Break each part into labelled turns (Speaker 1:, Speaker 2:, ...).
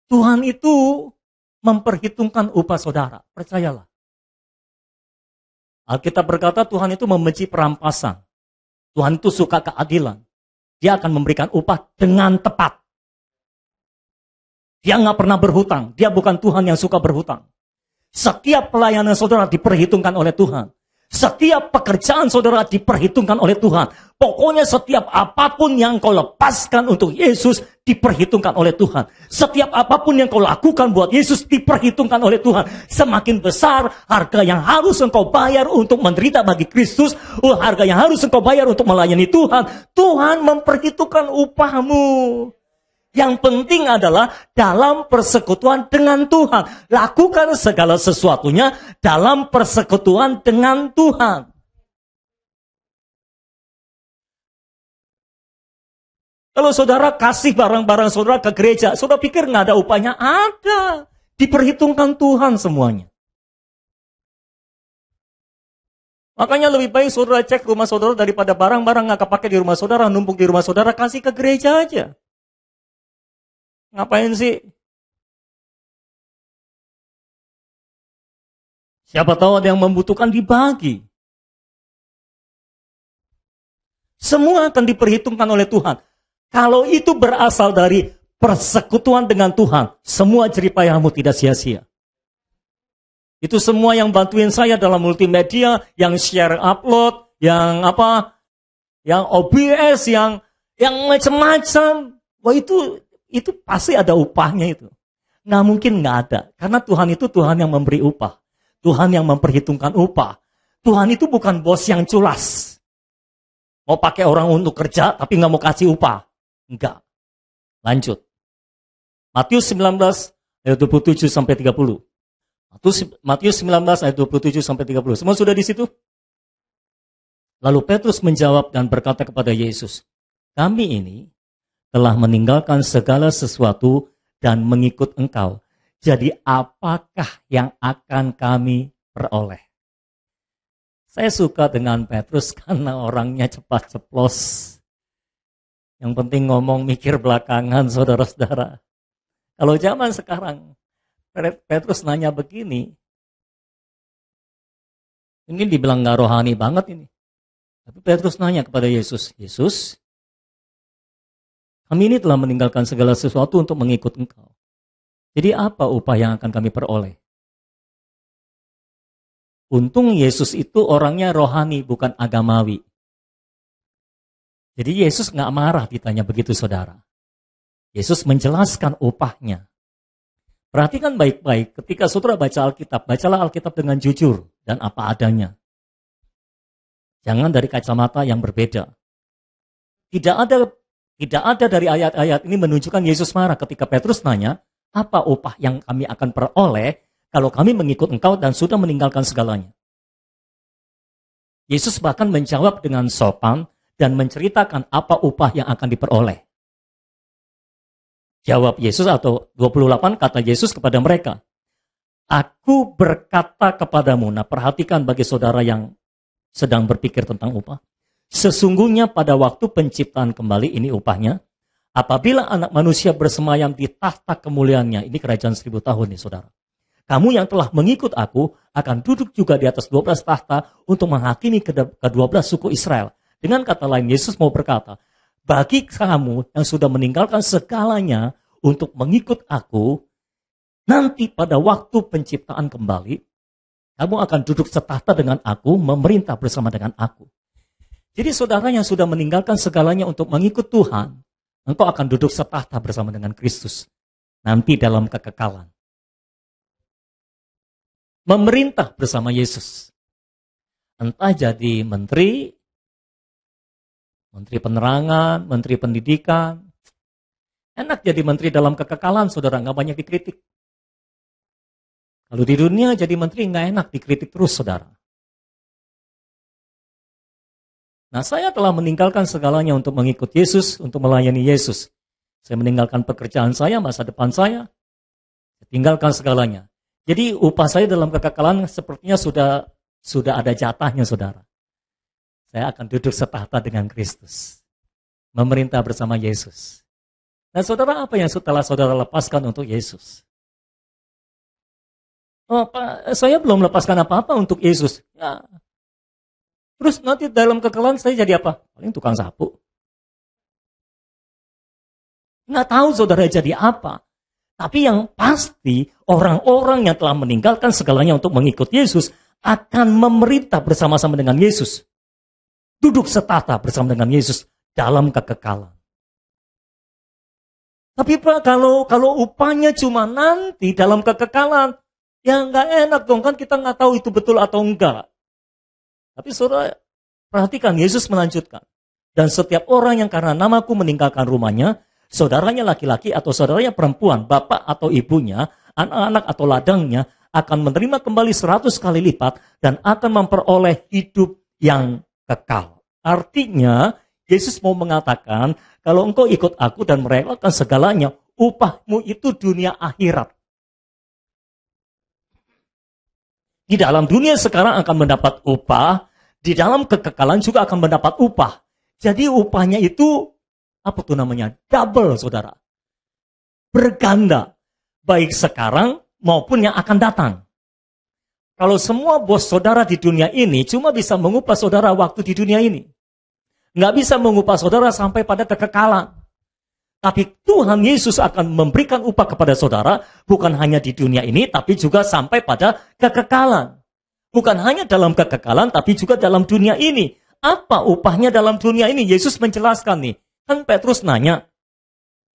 Speaker 1: Tuhan itu memperhitungkan upah saudara. Percayalah. Alkitab berkata Tuhan itu membenci perampasan. Tuhan itu suka keadilan. Dia akan memberikan upah dengan tepat. Dia nggak pernah berhutang. Dia bukan Tuhan yang suka berhutang. Setiap pelayanan saudara diperhitungkan oleh Tuhan. Setiap pekerjaan saudara diperhitungkan oleh Tuhan. Pokoknya setiap apapun yang kau lepaskan untuk Yesus diperhitungkan oleh Tuhan. Setiap apapun yang kau lakukan buat Yesus diperhitungkan oleh Tuhan. Semakin besar harga yang harus engkau bayar untuk menderita bagi Kristus, harga yang harus engkau bayar untuk melayani Tuhan, Tuhan memperhitungkan upahmu. Yang penting adalah dalam persekutuan dengan Tuhan. Lakukan segala sesuatunya dalam persekutuan dengan Tuhan. Kalau saudara kasih barang-barang saudara ke gereja, saudara pikir nggak ada upahnya? Ada. Diperhitungkan Tuhan semuanya. Makanya lebih baik saudara cek rumah saudara daripada barang-barang nggak kepake di rumah saudara, numpuk di rumah saudara, kasih ke gereja aja. Ngapain sih? Siapa tahu ada yang membutuhkan dibagi. Semua akan diperhitungkan oleh Tuhan. Kalau itu berasal dari persekutuan dengan Tuhan, semua jeripayahmu tidak sia-sia. Itu semua yang bantuin saya dalam multimedia, yang share upload, yang OBS, yang macam-macam. Wah itu pasti ada upahnya itu. Nggak mungkin nggak ada. Karena Tuhan itu Tuhan yang memberi upah. Tuhan yang memperhitungkan upah. Tuhan itu bukan bos yang culas. Mau pakai orang untuk kerja tapi nggak mau kasih upah. Enggak. Lanjut. Matius 19 ayat 27 sampai 30. Matius 19 ayat 27 sampai 30. Semua sudah di situ? Lalu Petrus menjawab dan berkata kepada Yesus, kami ini telah meninggalkan segala sesuatu dan mengikut engkau. Jadi apakah yang akan kami peroleh? Saya suka dengan Petrus karena orangnya cepat ceplos. Yang penting ngomong mikir belakangan saudara-saudara. Kalau zaman sekarang, Petrus nanya begini. Ini dibilang gak rohani banget ini. Tapi Petrus nanya kepada Yesus, Yesus, kami ini telah meninggalkan segala sesuatu untuk mengikut engkau. Jadi apa upah yang akan kami peroleh? Untung Yesus itu orangnya rohani, bukan agamawi. Jadi Yesus nggak marah ditanya begitu saudara. Yesus menjelaskan upahnya. Perhatikan baik-baik ketika saudara baca Alkitab, bacalah Alkitab dengan jujur dan apa adanya. Jangan dari kacamata yang berbeda. Tidak ada dari ayat-ayat ini menunjukkan Yesus marah ketika Petrus nanya, apa upah yang kami akan peroleh kalau kami mengikut engkau dan sudah meninggalkan segalanya. Yesus bahkan menjawab dengan sopan dan menceritakan apa upah yang akan diperoleh. Jawab Yesus atau 28 kata Yesus kepada mereka, aku berkata kepadamu, nah perhatikan bagi saudara yang sedang berpikir tentang upah. Sesungguhnya pada waktu penciptaan kembali, ini upahnya, apabila anak manusia bersemayam di tahta kemuliaannya, ini kerajaan 1000 tahun nih saudara. Kamu yang telah mengikut aku akan duduk juga di atas 12 tahta untuk menghakimi ke-12 suku Israel. Dengan kata lain, Yesus mau berkata, bagi kamu yang sudah meninggalkan segalanya untuk mengikut aku, nanti pada waktu penciptaan kembali, kamu akan duduk setahta dengan aku, memerintah bersama dengan aku. Jadi saudara yang sudah meninggalkan segalanya untuk mengikut Tuhan, engkau akan duduk setahta bersama dengan Kristus. Nanti dalam kekekalan. Memerintah bersama Yesus. Entah jadi menteri penerangan, menteri pendidikan. Enak jadi menteri dalam kekekalan, saudara, nggak banyak dikritik. Kalau di dunia jadi menteri nggak enak, dikritik terus, saudara. Nah, saya telah meninggalkan segalanya untuk mengikut Yesus, untuk melayani Yesus. Saya meninggalkan pekerjaan saya, masa depan saya. Saya tinggalkan segalanya. Jadi upah saya dalam kekekalan sepertinya sudah ada jatahnya, saudara. Saya akan duduk setahta dengan Kristus. Memerintah bersama Yesus. Nah saudara, apa yang setelah saudara lepaskan untuk Yesus? Oh, Pak, saya belum lepaskan apa-apa untuk Yesus. Ya. Terus nanti dalam kekekalan saya jadi apa? Paling tukang sapu. Nggak tahu saudara jadi apa. Tapi yang pasti, orang-orang yang telah meninggalkan segalanya untuk mengikut Yesus akan memerintah bersama-sama dengan Yesus. Duduk setata bersama dengan Yesus dalam kekekalan. Tapi Pak, kalau upahnya cuma nanti dalam kekekalan, ya nggak enak dong, kan kita nggak tahu itu betul atau enggak. Tapi saudara, perhatikan, Yesus melanjutkan. Dan setiap orang yang karena namaku meninggalkan rumahnya, saudaranya laki-laki atau saudaranya perempuan, bapak atau ibunya, anak-anak atau ladangnya, akan menerima kembali 100 kali lipat dan akan memperoleh hidup yang kekal. Artinya, Yesus mau mengatakan, kalau engkau ikut aku dan merelakan segalanya, upahmu itu dunia akhirat. Di dalam dunia sekarang akan mendapat upah, di dalam kekekalan juga akan mendapat upah. Jadi upahnya itu, apa tuh namanya? Double, saudara. Berganda. Baik sekarang maupun yang akan datang. Kalau semua bos saudara di dunia ini cuma bisa mengupah saudara waktu di dunia ini. Nggak bisa mengupah saudara sampai pada kekekalan. Tapi Tuhan Yesus akan memberikan upah kepada saudara bukan hanya di dunia ini, tapi juga sampai pada kekekalan. Bukan hanya dalam kekekalan, tapi juga dalam dunia ini. Apa upahnya dalam dunia ini? Yesus menjelaskan nih. Kan Petrus nanya.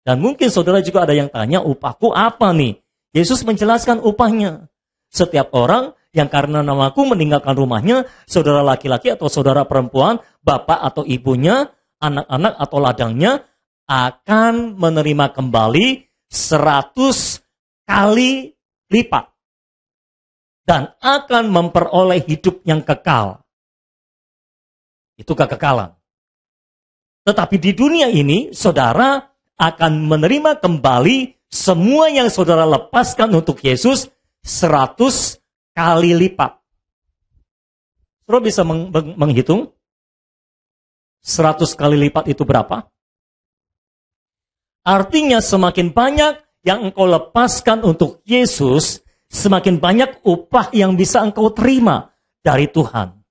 Speaker 1: Dan mungkin saudara juga ada yang tanya, upahku apa nih? Yesus menjelaskan upahnya. Setiap orang yang karena namaku meninggalkan rumahnya, saudara laki-laki atau saudara perempuan, bapak atau ibunya, anak-anak atau ladangnya, akan menerima kembali 100 kali lipat. Dan akan memperoleh hidup yang kekal. Itu kekekalan. Tetapi di dunia ini, saudara akan menerima kembali semua yang saudara lepaskan untuk Yesus 100 kali lipat. Saudara bisa menghitung? 100 kali lipat itu berapa? Artinya semakin banyak yang engkau lepaskan untuk Yesus, semakin banyak upah yang bisa engkau terima dari Tuhan.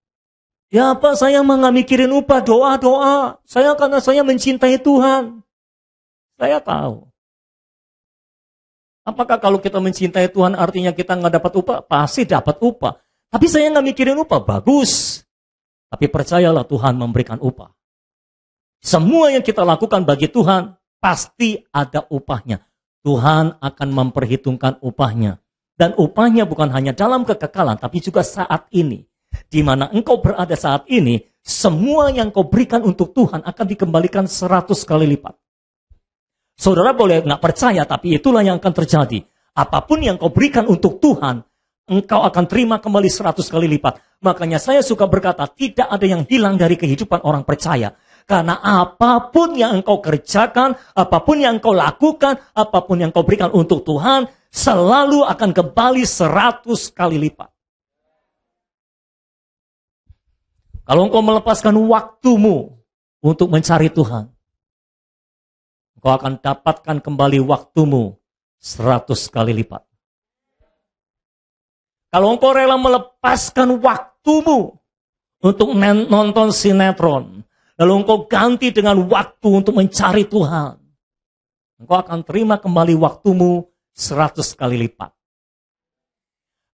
Speaker 1: Ya Pak, saya nggak mikirin upah, doa-doa. Karena saya mencintai Tuhan. Saya tahu. Apakah kalau kita mencintai Tuhan artinya kita nggak dapat upah? Pasti dapat upah. Tapi saya nggak mikirin upah, bagus. Tapi percayalah Tuhan memberikan upah. Semua yang kita lakukan bagi Tuhan, pasti ada upahnya. Tuhan akan memperhitungkan upahnya. Dan upahnya bukan hanya dalam kekekalan, tapi juga saat ini. Di mana engkau berada saat ini, semua yang kau berikan untuk Tuhan akan dikembalikan 100 kali lipat. Saudara boleh nggak percaya, tapi itulah yang akan terjadi. Apapun yang kau berikan untuk Tuhan, engkau akan terima kembali 100 kali lipat. Makanya saya suka berkata, tidak ada yang hilang dari kehidupan orang percaya. Karena apapun yang engkau kerjakan, apapun yang engkau lakukan, apapun yang kau berikan untuk Tuhan, selalu akan kembali 100 kali lipat. Kalau engkau melepaskan waktumu untuk mencari Tuhan, engkau akan dapatkan kembali waktumu 100 kali lipat. Kalau engkau rela melepaskan waktumu untuk nonton sinetron, lalu engkau ganti dengan waktu untuk mencari Tuhan, engkau akan terima kembali waktumu 100 kali lipat.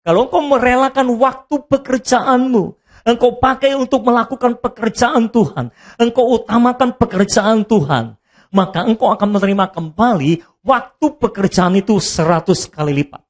Speaker 1: Kalau engkau merelakan waktu pekerjaanmu, engkau pakai untuk melakukan pekerjaan Tuhan, engkau utamakan pekerjaan Tuhan, maka engkau akan menerima kembali waktu pekerjaan itu 100 kali lipat.